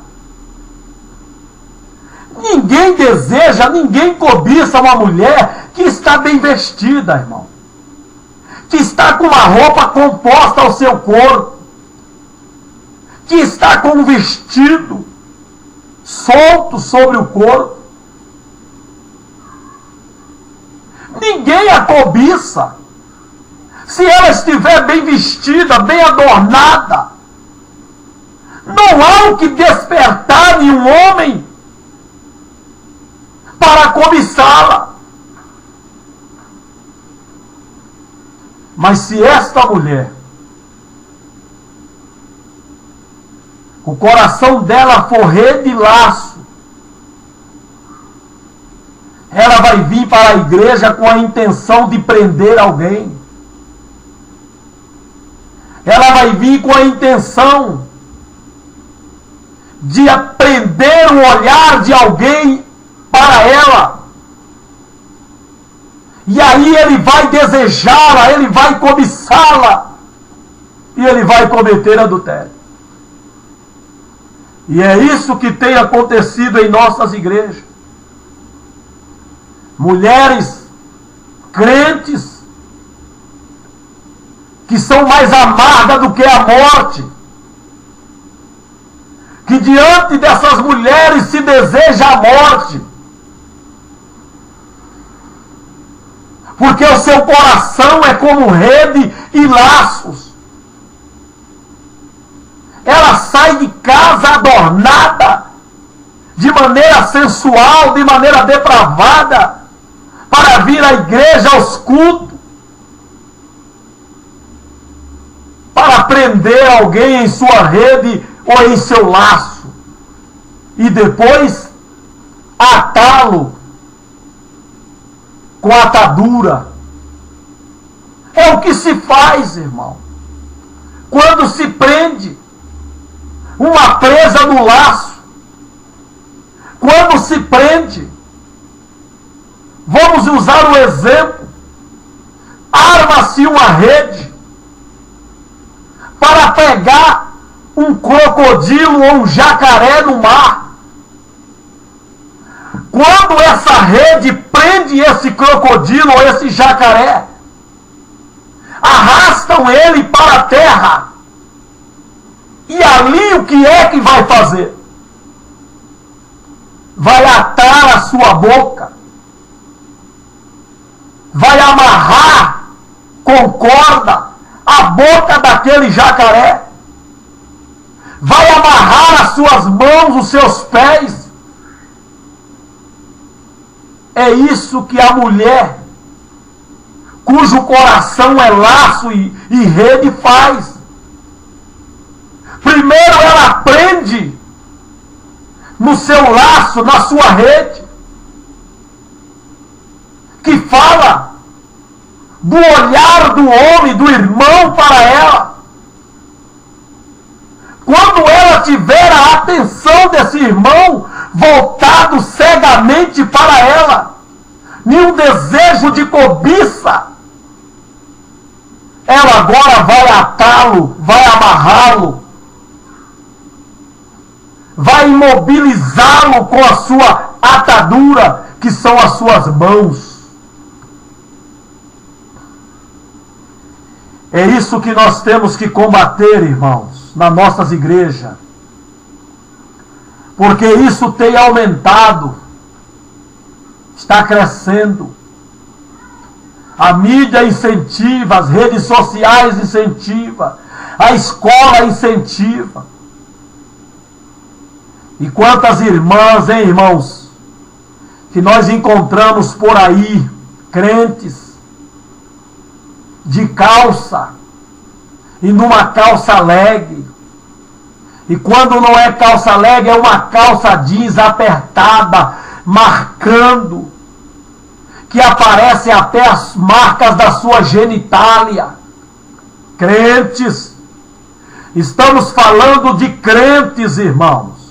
Ninguém deseja, ninguém cobiça uma mulher que está bem vestida, irmão. Que está com uma roupa composta ao seu corpo. Que está com um vestido solto sobre o corpo. Ninguém a cobiça se ela estiver bem vestida, bem adornada. Não há o que despertar em um homem para cobiçá-la. Mas se esta mulher, o coração dela for rede e laço, ela vai vir para a igreja com a intenção de prender alguém. Ela vai vir com a intenção de prender o olhar de alguém para ela. E aí ele vai desejá-la, ele vai cobiçá-la, e ele vai cometer adultério. E é isso que tem acontecido em nossas igrejas. Mulheres crentes que são mais amargas do que a morte, que diante dessas mulheres se deseja a morte, porque o seu coração é como rede e laços. Ela sai de casa adornada, de maneira sensual, de maneira depravada, para vir à igreja, aos cultos, para prender alguém em sua rede ou em seu laço, e depois atá-lo com atadura. É o que se faz, irmão, quando se prende uma presa no laço. Quando se prende, vamos usar o exemplo, arma-se uma rede para pegar um crocodilo ou um jacaré no mar. Quando essa rede prende esse crocodilo ou esse jacaré, arrastam ele para a terra. E ali o que é que vai fazer? Vai atar a sua boca, vai amarrar com corda a boca daquele jacaré, vai amarrar as suas mãos, os seus pés. É isso que a mulher, cujo coração é laço e rede, faz. Primeiro ela prende no seu laço, na sua rede, que fala do olhar do homem, do irmão para ela. Quando ela tiver a atenção desse irmão voltado cegamente para ela, nenhum desejo de cobiça, ela agora vai atá-lo, vai amarrá-lo, vai imobilizá-lo com a sua atadura, que são as suas mãos. É isso que nós temos que combater, irmãos, nas nossas igrejas. Porque isso tem aumentado, está crescendo. A mídia incentiva, as redes sociais incentivam, a escola incentiva. E quantas irmãs, hein, irmãos, que nós encontramos por aí, crentes, de calça, e numa calça leg. E quando não é calça leg, é uma calça jeans apertada, marcando, que aparecem até as marcas da sua genitália. Crentes, estamos falando de crentes, irmãos.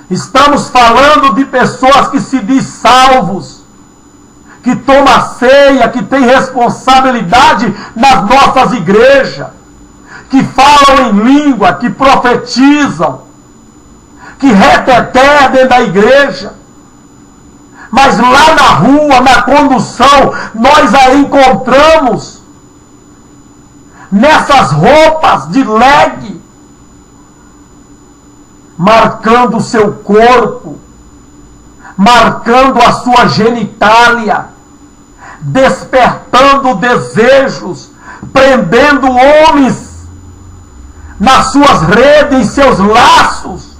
Estamos falando de pessoas que se diz salvos, que toma ceia, que tem responsabilidade nas nossas igrejas, que falam em língua, que profetizam, que reteteam dentro da igreja. Mas lá na rua, na condução, nós a encontramos nessas roupas de leg, marcando o seu corpo, marcando a sua genitália, despertando desejos, prendendo homens nas suas redes, em seus laços,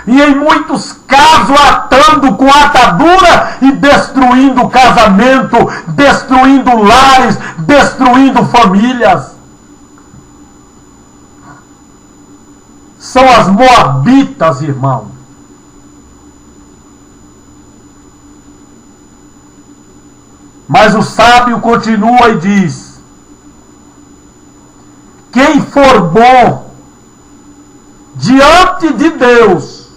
e em muitos casos atando com atadura e destruindo o casamento, destruindo lares, destruindo famílias. São as moabitas, irmão. Mas o sábio continua e diz: quem for bom diante de Deus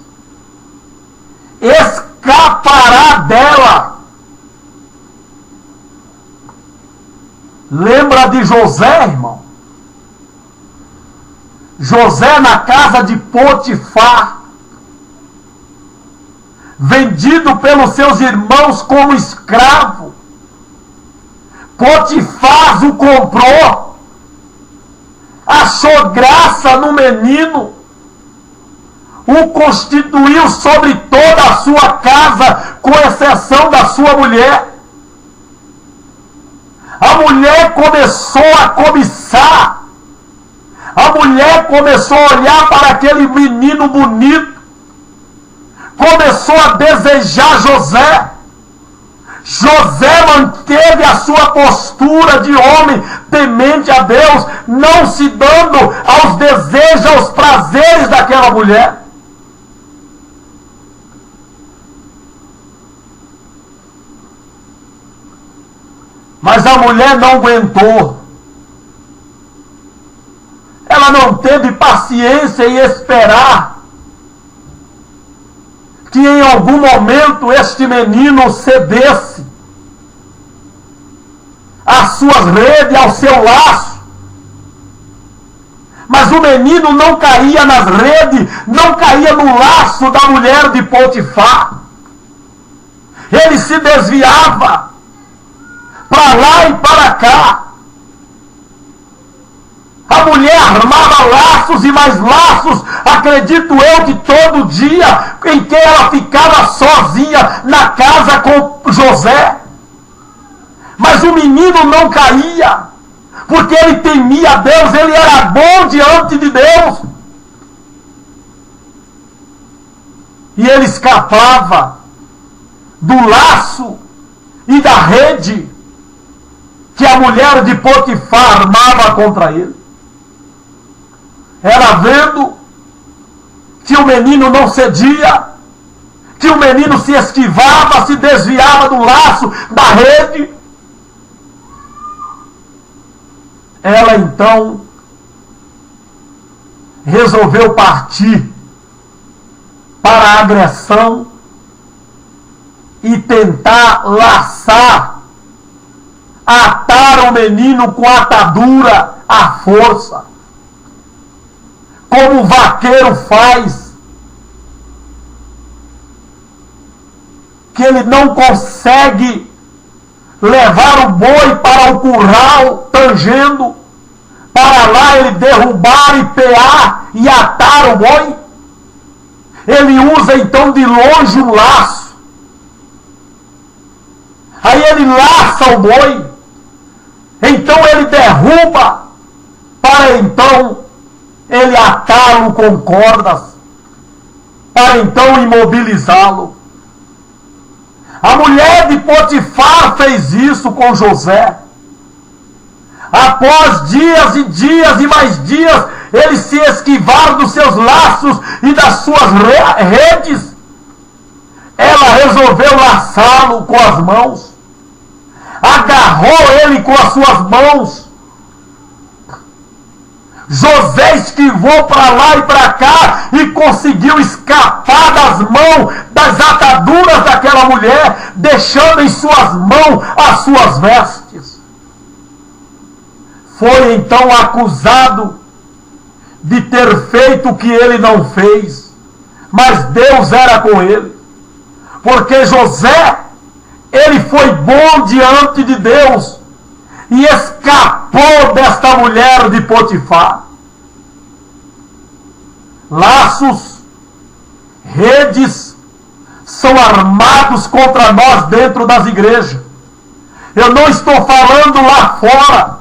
escapará dela. Lembra de José, irmão? José na casa de Potifar, vendido pelos seus irmãos como escravo. Potifar o comprou, achou graça no menino, o constituiu sobre toda a sua casa, com exceção da sua mulher. A mulher começou a cobiçar, a mulher começou a olhar para aquele menino bonito, começou a desejar José. José manteve a sua postura de homem temente a Deus, não se dando aos desejos, aos prazeres daquela mulher. Mas a mulher não aguentou. Ela não teve paciência em esperar que em algum momento este menino cedesse às suas redes, ao seu laço. Mas o menino não caía nas redes, não caía no laço da mulher de Potifar. Ele se desviava para lá e para cá. A mulher armava laços e mais laços, acredito eu que todo dia, em que ela ficava sozinha na casa com José. Mas o menino não caía, porque ele temia a Deus, ele era bom diante de Deus. E ele escapava do laço e da rede que a mulher de Potifar armava contra ele. Ela vendo que o menino não cedia, que o menino se esquivava, se desviava do laço, da rede, ela então resolveu partir para a agressão e tentar laçar, atar o menino com atadura à força, como o vaqueiro faz, que ele não consegue levar o boi para o curral tangendo, para lá ele derrubar e pear e atar o boi. Ele usa então de longe um laço, aí ele laça o boi, então ele derruba, para então ele atá-lo com cordas, para então imobilizá-lo. A mulher de Potifar fez isso com José. Após dias e dias e mais dias, ele se esquivar dos seus laços e das suas redes, ela resolveu laçá-lo com as mãos, agarrou ele com as suas mãos. José esquivou para lá e para cá e conseguiu escapar das mãos, das ataduras daquela mulher, deixando em suas mãos as suas vestes. foi então acusado de ter feito o que ele não fez, mas Deus era com ele, porque José, ele foi bom diante de Deus e escapou desta mulher de Potifar. Laços, redes são armados contra nós dentro das igrejas. Eu não estou falando lá fora,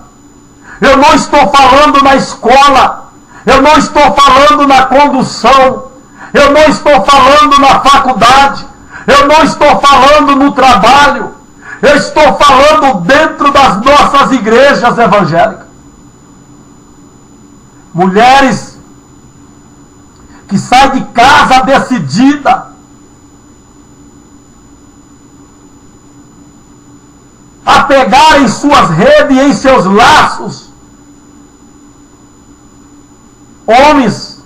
eu não estou falando na escola, eu não estou falando na condução, eu não estou falando na faculdade, eu não estou falando no trabalho, eu estou falando dentro das nossas igrejas evangélicas. Mulheres que saem de casa decidida a pegar em suas redes e em seus laços. Homens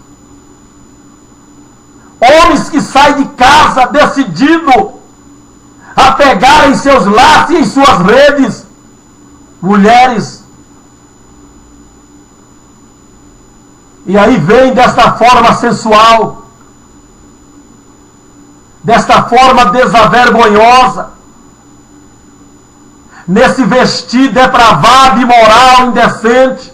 que saem de casa decidido a pegar em seus laços e em suas redes. Mulheres. E aí vem desta forma sensual, desta forma desavergonhosa, nesse vestir depravado, imoral, indecente,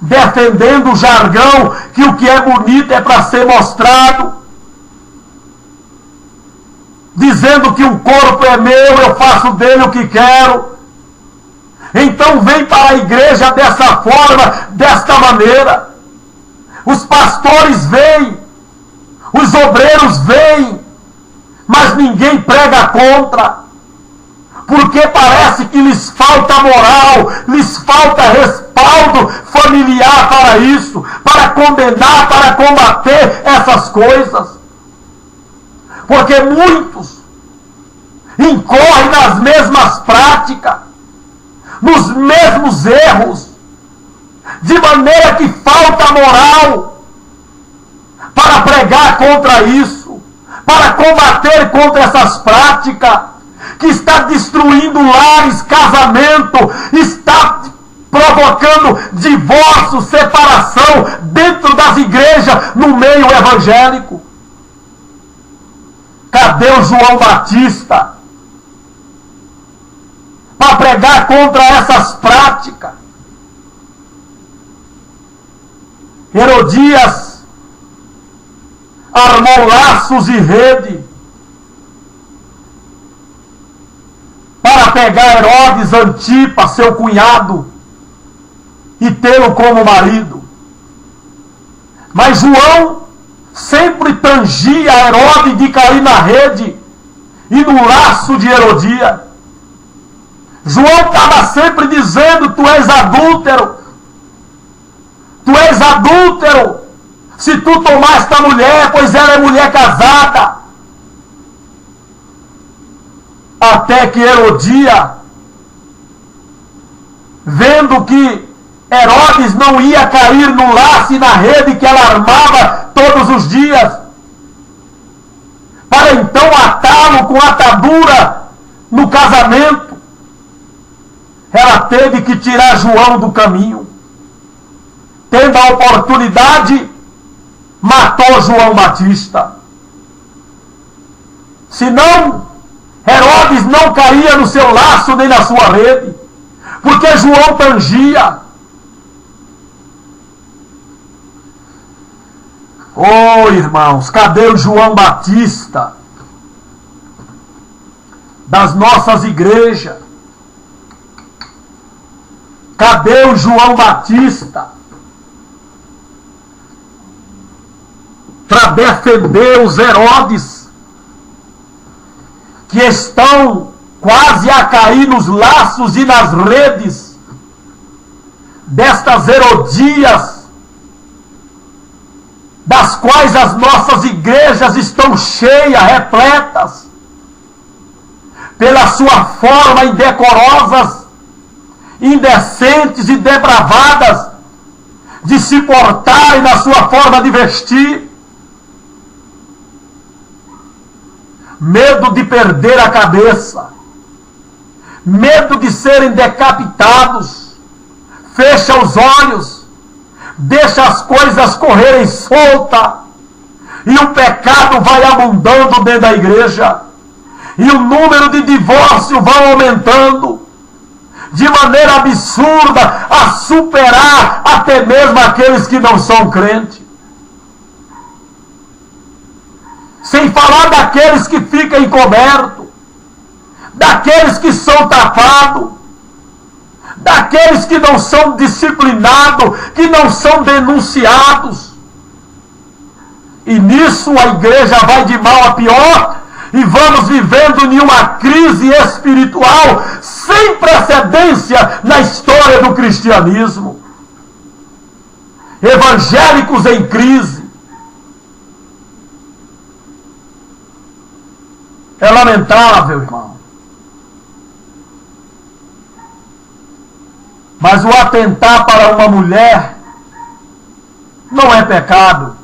defendendo o jargão que o que é bonito é para ser mostrado, dizendo que o corpo é meu, eu faço dele o que quero. Então vem para a igreja dessa forma, desta maneira. Os pastores vêm, os obreiros vêm, mas ninguém prega contra, porque parece que lhes falta moral, lhes falta respaldo familiar para isso, para condenar, para combater essas coisas. Porque muitos incorrem nas mesmas práticas, nos mesmos erros, de maneira que falta moral para pregar contra isso, para combater contra essas práticas, que está destruindo lares, casamento, está provocando divórcio, separação dentro das igrejas, no meio evangélico. Cadê o João Batista para pregar contra essas práticas? Herodias armou laços e rede para pegar Herodes Antipas, seu cunhado, e tê-lo como marido. Mas João sempre tangia Herodes de cair na rede e no laço de Herodias. João estava sempre dizendo: tu és adúltero, tu és adúltero, se tu tomar esta mulher, pois ela é mulher casada. Até que Herodias, vendo que Herodes não ia cair no laço e na rede que ela armava todos os dias, para então atá-lo com atadura no casamento, ela teve que tirar João do caminho. Tendo a oportunidade, matou João Batista. Senão, Herodes não caía no seu laço nem na sua rede, porque João tangia. Oh, irmãos, cadê o João Batista das nossas igrejas? Cadê o João Batista para defender os Herodes que estão quase a cair nos laços e nas redes destas Herodias, das quais as nossas igrejas estão cheias, repletas, pela sua forma indecorosas, indecentes e depravadas de se portarem, na sua forma de vestir. Medo de perder a cabeça, medo de serem decapitados, fecha os olhos, deixa as coisas correrem solta, e o pecado vai abundando dentro da igreja, e o número de divórcios vai aumentando, de maneira absurda, a superar até mesmo aqueles que não são crentes. Sem falar daqueles que ficam encobertos, daqueles que são tapados, daqueles que não são disciplinados, que não são denunciados. E nisso a igreja vai de mal a pior, e vamos vivendo em uma crise espiritual sem precedência na história do cristianismo. Evangélicos em crise. É lamentável, irmão. Mas o atentar para uma mulher não é pecado.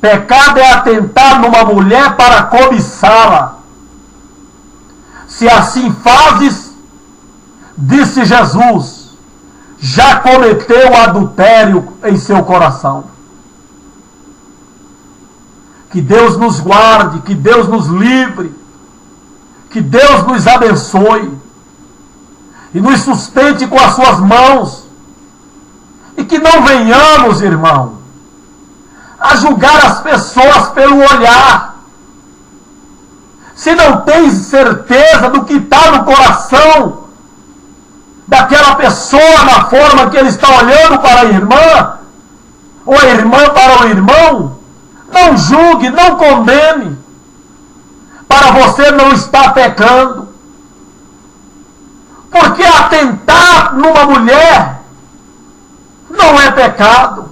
Pecado é atentar numa mulher para cobiçá-la. Se assim fazes, disse Jesus, já cometeu adultério em seu coração. Que Deus nos guarde, que Deus nos livre, que Deus nos abençoe e nos sustente com as suas mãos, e que não venhamos, irmão, a julgar as pessoas pelo olhar. Se não tens certeza do que está no coração daquela pessoa, na forma que ele está olhando para a irmã, ou a irmã para o irmão, não julgue, não condene, para você não estar pecando. Porque atentar numa mulher não é pecado.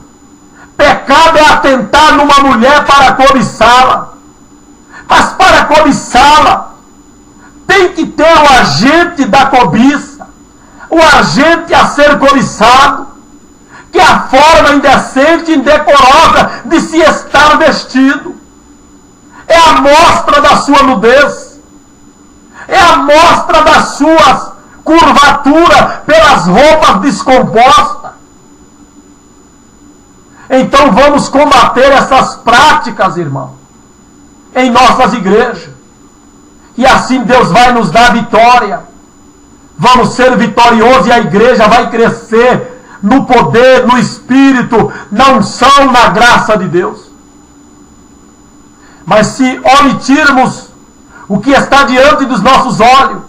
Pecado é atentar numa mulher para cobiçá-la. Mas para cobiçá-la, tem que ter o agente da cobiça, o agente a ser cobiçado, que é a forma indecente e indecorosa de se estar vestido. É a mostra da sua nudez. É a mostra das suas curvaturas pelas roupas descompostas. Então vamos combater essas práticas, irmão, em nossas igrejas. E assim Deus vai nos dar vitória. Vamos ser vitoriosos e a igreja vai crescer no poder, no Espírito, na unção, na graça de Deus. Mas se omitirmos o que está diante dos nossos olhos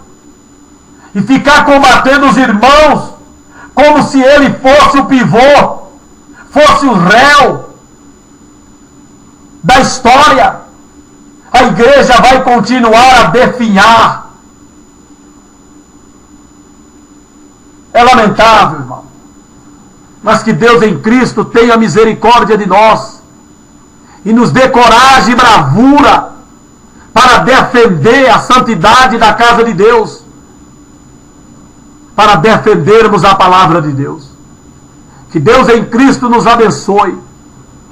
e ficar combatendo os irmãos como se ele fosse o pivô, fosse o réu da história, a igreja vai continuar a definhar. É lamentável, irmão. Mas que Deus em Cristo tenha misericórdia de nós e nos dê coragem e bravura para defender a santidade da casa de Deus, para defendermos a palavra de Deus. Que Deus em Cristo nos abençoe,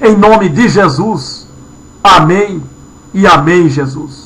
em nome de Jesus. Amém e amém, Jesus.